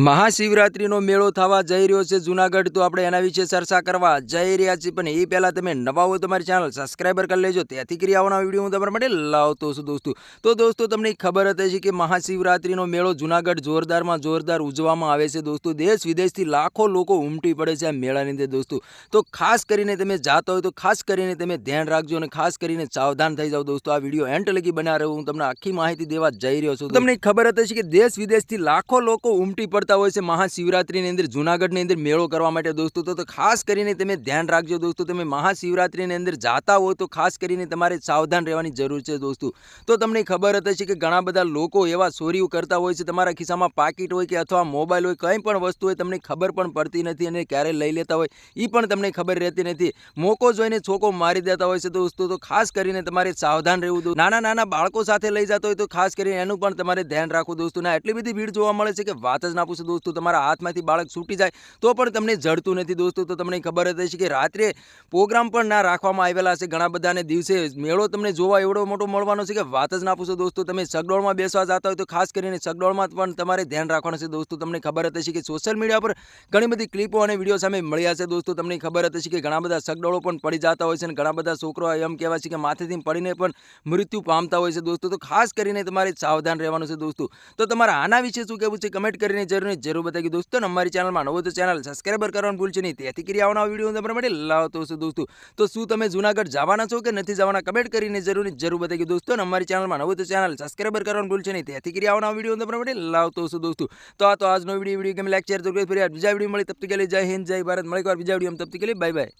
મહાશિવરાત્રિનો મેળો થવા જઈ રહ્યો છે જૂનાગઢ, તો આપણે એના વિશે ચર્ચા કરવા જઈ રહ્યા છીએ. પણ એ પહેલાં તમે નવા હોય તો મારી ચેનલ સબસ્ક્રાઈબર કરી લેજો, ત્યાંથી કરી આવવાના વિડીયો હું તમારા માટે લાવતો છું દોસ્તો. તો દોસ્તો તમને ખબર હતી છે કે મહાશિવરાત્રિનો મેળો જૂનાગઢ જોરદારમાં જોરદાર ઉજવવામાં આવે છે દોસ્તો. દેશ વિદેશથી લાખો લોકો ઉમટી પડે છે આ મેળાની અંદર દોસ્તો. તો ખાસ કરીને તમે જાતા હોય તો ખાસ કરીને તમે ધ્યાન રાખજો અને ખાસ કરીને સાવધાન થઈ જાઓ દોસ્તો. આ વિડીયો એન્ડ લગી બના રહ્યો, હું તમને આખી માહિતી દેવા જઈ રહ્યો છું. તમને ખબર હતી કે દેશ વિદેશથી લાખો લોકો ઉમટી પડતા હોય છે મહાશિવરાત્રિની અંદર જૂનાગઢની અંદર મેળો કરવા માટે દોસ્તો. તો ખાસ કરીને તમે ધ્યાન રાખજો દોસ્તો. તમે મહાશિવરાત્રિની અંદર જાતા હોય તો ખાસ કરીને તમારે સાવધાન રહેવાની જરૂર છે દોસ્તો. તો તમને ખબર હતી કે ઘણા બધા લોકો એવા ચોરીઓ કરતા હોય છે. તમારા ખિસ્સામાં પાકીટ હોય કે અથવા મોબાઈલ હોય, કંઈ પણ વસ્તુ હોય તમને ખબર પણ પડતી નથી અને ક્યારે લઈ લેતા હોય એ પણ તમને ખબર રહેતી નથી. મોકો જોઈને છોકો મારી દેતા હોય છે દોસ્તો. તો ખાસ કરીને તમારે સાવધાન રહેવું. નાના નાના બાળકો સાથે લઈ જતા હોય તો ખાસ કરીને એનું પણ તમારે ધ્યાન રાખવું દોસ્તો. ના એટલી બધી ભીડ જોવા મળે છે કે વાત જ ના પૂછો દોસ્તો. તમારા હાથમાંથી બાળક છૂટી જાય તો પણ તમને જડતું નથી દોસ્તો. તો તમને ખબર જ છે કે રાત્રે પ્રોગ્રામ પણ ના રાખવામાં આવેલા છે ઘણા બધાને. દિવસે મેળો તમને જોવા એવડો મોટો મળવાનો છે કે વાત જ ના પૂછો દોસ્તો. તમે સગડોળમાં બેસવા જતા હોય તો ખાસ કરીને સગડોળમાં પણ તમારે ધ્યાન રાખવાનું છે દોસ્તો. તમને ખબર જ છે કે સોશિયલ મીડિયા પર ઘણી બધી ક્લિપો અને વિડીયો સામે મળ્યા છે દોસ્તો. તમને ખબર જ છે કે ઘણા બધા સગડોળો પણ પડી જતા હોય છે અને ઘણા બધા છોકરો એમ કહેવાય છે કે માથેથી પડીને પણ મૃત્યુ પામતા હોય છે દોસ્તો. તો ખાસ કરીને તમારે સાવધાન રહેવાનું છે દોસ્તો. તો તમારા આના વિશે શું કહેવું છે કમેન્ટ કરીને જરૂર બતાવી દોસ્તો. અમારી ચેનલમાં નવો તો ચેનલ સબસ્ક્રાઈબર કરવાનું ભૂલશો નહીં, ત્યાંથી કરી આવવાના વિડીયો તમારા માટે લાવતો છું દોસ્તો. તો શું તમે જૂનાગઢ જવાના છો કે નથી જવાના કમેન્ટ કરીને જરૂર બતાવી દોસ્તો. અમારી ચેનલમાં નવો તો ચેનલ સબસ્ક્રાઈબર કરવાનું ભૂલશો નહીં, ત્યાંથી કરી આવવાના વિડીયો તમારા માટે લાવતો છું દોસ્તો. તો આજનો વિડીયો ગમે લાઈક શેર જરૂર કરી બીજા વિડીયો મળી. તબ તક કે લીએ જય હિન્દ જય ભારત. મળે એક વાર બીજા વિડીયો તબ તક કે લીએ બાય બાય.